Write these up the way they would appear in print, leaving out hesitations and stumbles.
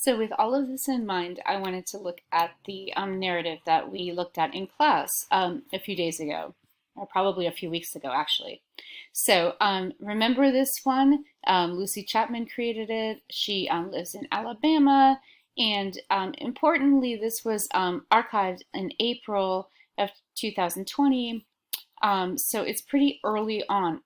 So, with all of this in mind, I wanted to look at the narrative that we looked at in class a few days ago, or probably a few weeks ago, actually. So, remember this one? Lucy Chapman created it. She lives in Alabama. And importantly, this was archived in April of 2020. So, it's pretty early on.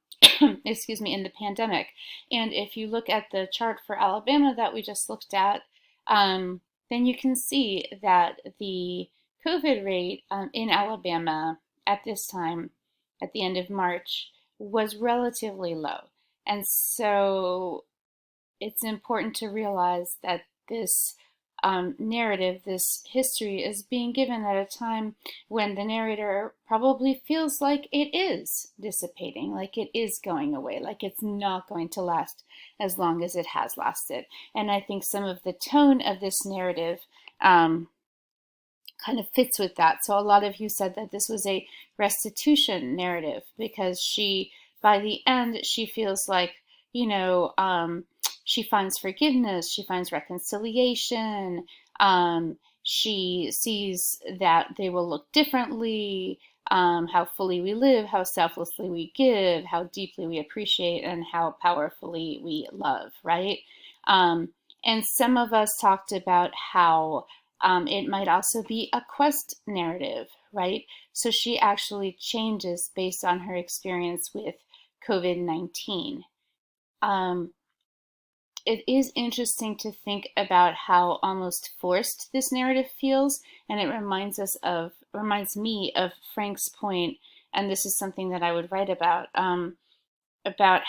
Excuse me, in the pandemic. And if you look at the chart for Alabama that we just looked at, then you can see that the COVID rate in Alabama at this time, at the end of March, was relatively low. And so it's important to realize that this narrative, this history, is being given at a time when the narrator probably feels like it is dissipating, like it is going away, like it's not going to last as long as it has lasted. And I think some of the tone of this narrative kind of fits with that. So a lot of you said that this was a restitution narrative because by the end, she feels like, you know, she finds forgiveness, she finds reconciliation, she sees that they will look differently, how fully we live, how selflessly we give, how deeply we appreciate, and how powerfully we love, right? Um, and some of us talked about how it might also be a quest narrative, right? So she actually changes based on her experience with COVID-19. Um, it is interesting to think about how almost forced this narrative feels, and it reminds me of Frank's point, and this is something that I would write about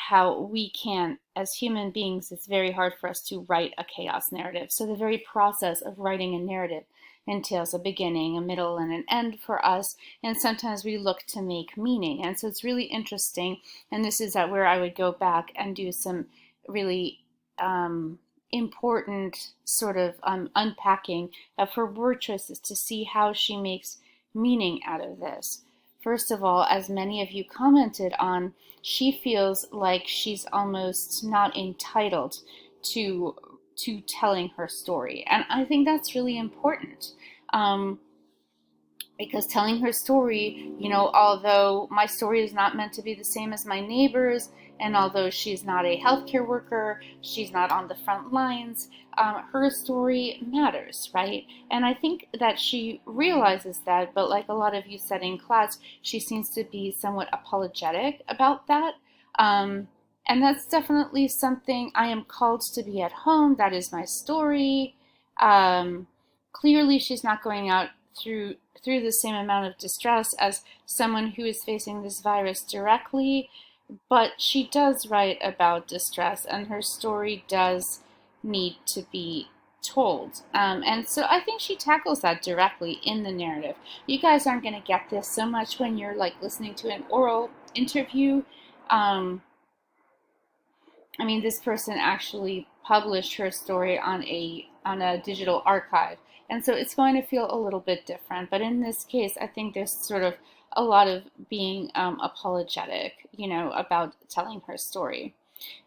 how we can't, as human beings, it's very hard for us to write a chaos narrative. So the very process of writing a narrative entails a beginning, a middle, and an end for us. And sometimes we look to make meaning. And so it's really interesting. And this is where I would go back and do some really important sort of unpacking of her word choices to see how she makes meaning out of this. First of all, as many of you commented on, she feels like she's almost not entitled to telling her story, and I think that's really important. Um, because telling her story, although my story is not meant to be the same as my neighbor's, and although she's not a healthcare worker, she's not on the front lines, her story matters, right? And I think that she realizes that, but like a lot of you said in class, she seems to be somewhat apologetic about that. Um, and that's definitely something. I am called to be at home. That is my story. Um, Clearly, she's not going out through the same amount of distress as someone who is facing this virus directly, but she does write about distress, and her story does need to be told. And so I think she tackles that directly in the narrative. You guys aren't going to get this so much when you're like listening to an oral interview. Um, I mean, this person actually published her story on a digital archive, and so it's going to feel a little bit different. But in this case, I think there's sort of a lot of being apologetic, about telling her story.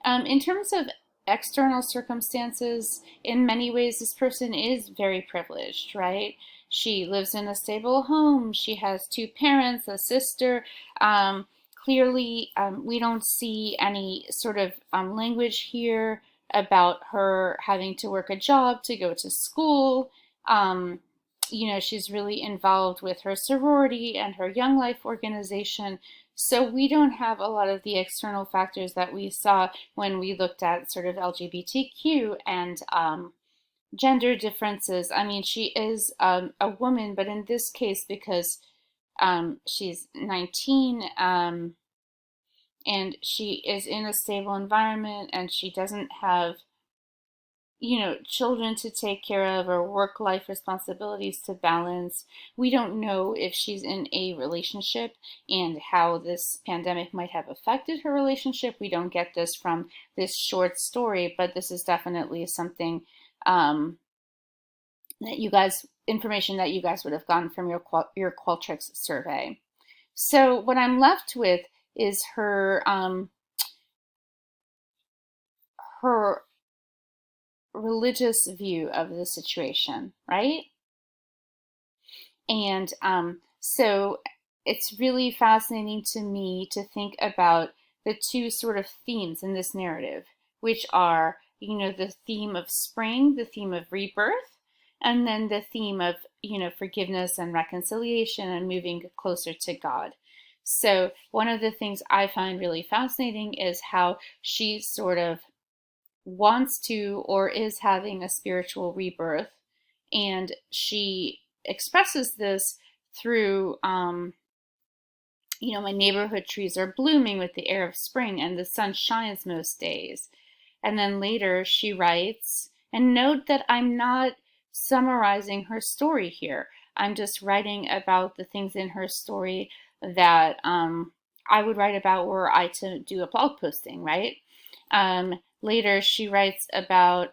In terms of external circumstances, in many ways, this person is very privileged, right? She lives in a stable home. She has two parents, a sister. Clearly, we don't see any sort of language here about her having to work a job to go to school. Um, she's really involved with her sorority and her Young Life organization. So we don't have a lot of the external factors that we saw when we looked at sort of LGBTQ and gender differences. I mean, she is a woman, but in this case, because she's 19 and she is in a stable environment and she doesn't have children to take care of or work life responsibilities to balance. We don't know if she's in a relationship and how this pandemic might have affected her relationship. We don't get this from this short story, but this is definitely something that information that you guys would have gotten from your Qualtrics survey. So what I'm left with is her religious view of the situation, right? And so it's really fascinating to me to think about the two sort of themes in this narrative, which are, the theme of spring, the theme of rebirth, and then the theme of, forgiveness and reconciliation and moving closer to God. So one of the things I find really fascinating is how she sort of wants to or is having a spiritual rebirth, and she expresses this through my neighborhood trees are blooming with the air of spring and the sun shines most days. And then later she writes, and note that I'm not summarizing her story here, I'm just writing about the things in her story that I would write about were I to do a blog posting, right? Later she writes about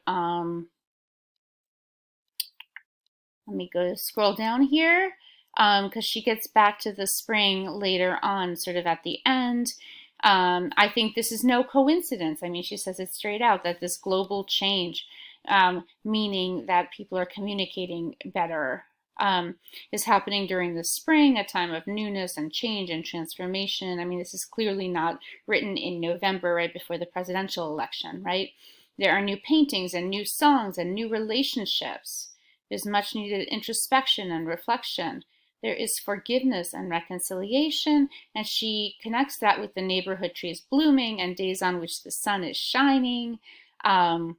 let me go scroll down here, because she gets back to the spring later on, sort of at the end. I think this is no coincidence. I mean, she says it straight out that this global change, meaning that people are communicating better, is happening during the spring, a time of newness and change and transformation. I mean, this is clearly not written in November, right before the presidential election, right? There are new paintings and new songs and new relationships. There's much needed introspection and reflection. There is forgiveness and reconciliation, and she connects that with the neighborhood trees blooming and days on which the sun is shining. And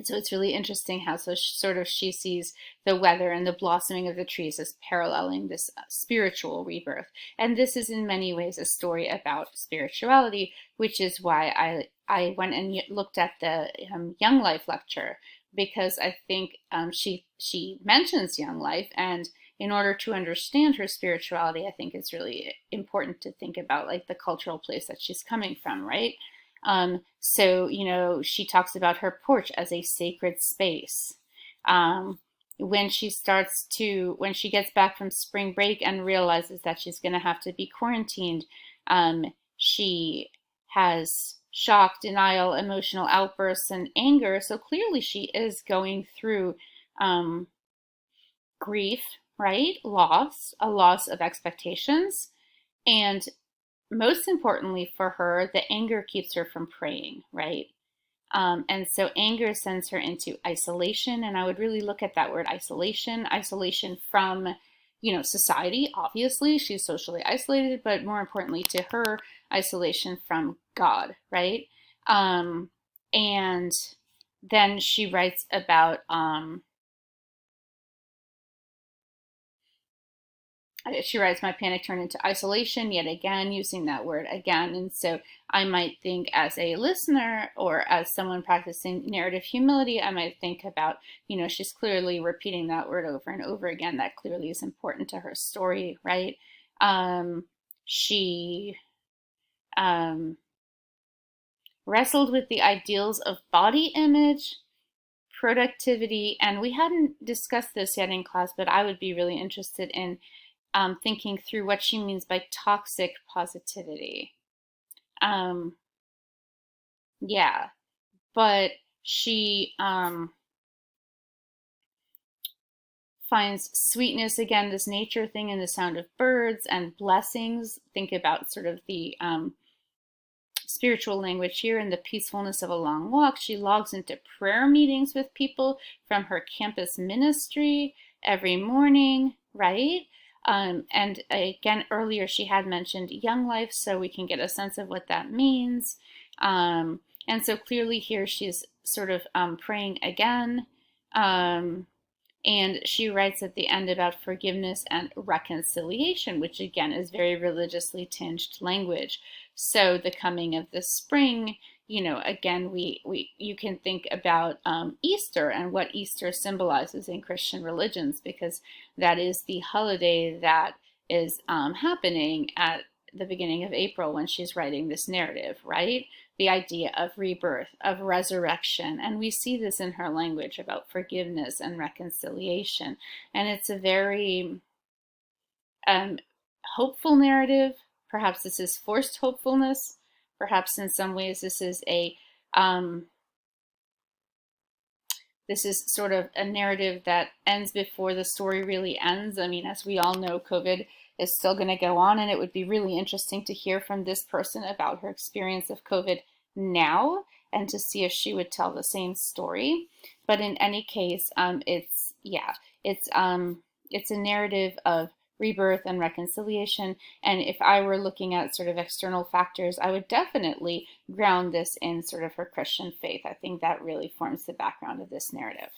so it's really interesting how she sees the weather and the blossoming of the trees as paralleling this spiritual rebirth. And this is in many ways a story about spirituality, which is why I went and looked at the Young Life lecture, because I think she mentions Young Life, and in order to understand her spirituality, I think it's really important to think about like the cultural place that she's coming from, right? So she talks about her porch as a sacred space. When she gets back from spring break and realizes that she's going to have to be quarantined, she has shock, denial, emotional outbursts, and anger. So clearly she is going through grief, right? Loss, a loss of expectations. And most importantly for her, the anger keeps her from praying, right? And so anger sends her into isolation. And I would really look at that word isolation from, society. Obviously, she's socially isolated, but more importantly to her, isolation from God, right? And then she writes about, my panic turned into isolation yet again, using that word again. And so I might think, as a listener or as someone practicing narrative humility, I might think about, she's clearly repeating that word over and over again. That clearly is important to her story, right? She wrestled with the ideals of body image, productivity, and we hadn't discussed this yet in class, but I would be really interested in thinking through what she means by toxic positivity. Yeah, but she finds sweetness, again, this nature thing in the sound of birds and blessings. Think about sort of the spiritual language here and the peacefulness of a long walk. She logs into prayer meetings with people from her campus ministry every morning, right? And again, earlier she had mentioned Young Life, so we can get a sense of what that means. And so clearly here she's sort of praying again. And she writes at the end about forgiveness and reconciliation, which again is very religiously tinged language. So the coming of the spring, again, you can think about Easter and what Easter symbolizes in Christian religions, because that is the holiday that is happening at the beginning of April when she's writing this narrative, right? The idea of rebirth, of resurrection. And we see this in her language about forgiveness and reconciliation. And it's a very hopeful narrative. Perhaps this is forced hopefulness. Perhaps in some ways this is a this is sort of a narrative that ends before the story really ends. I mean, as we all know, COVID is still going to go on, and it would be really interesting to hear from this person about her experience of COVID now and to see if she would tell the same story. But in any case, it's a narrative of rebirth and reconciliation. And if I were looking at sort of external factors, I would definitely ground this in sort of her Christian faith. I think that really forms the background of this narrative.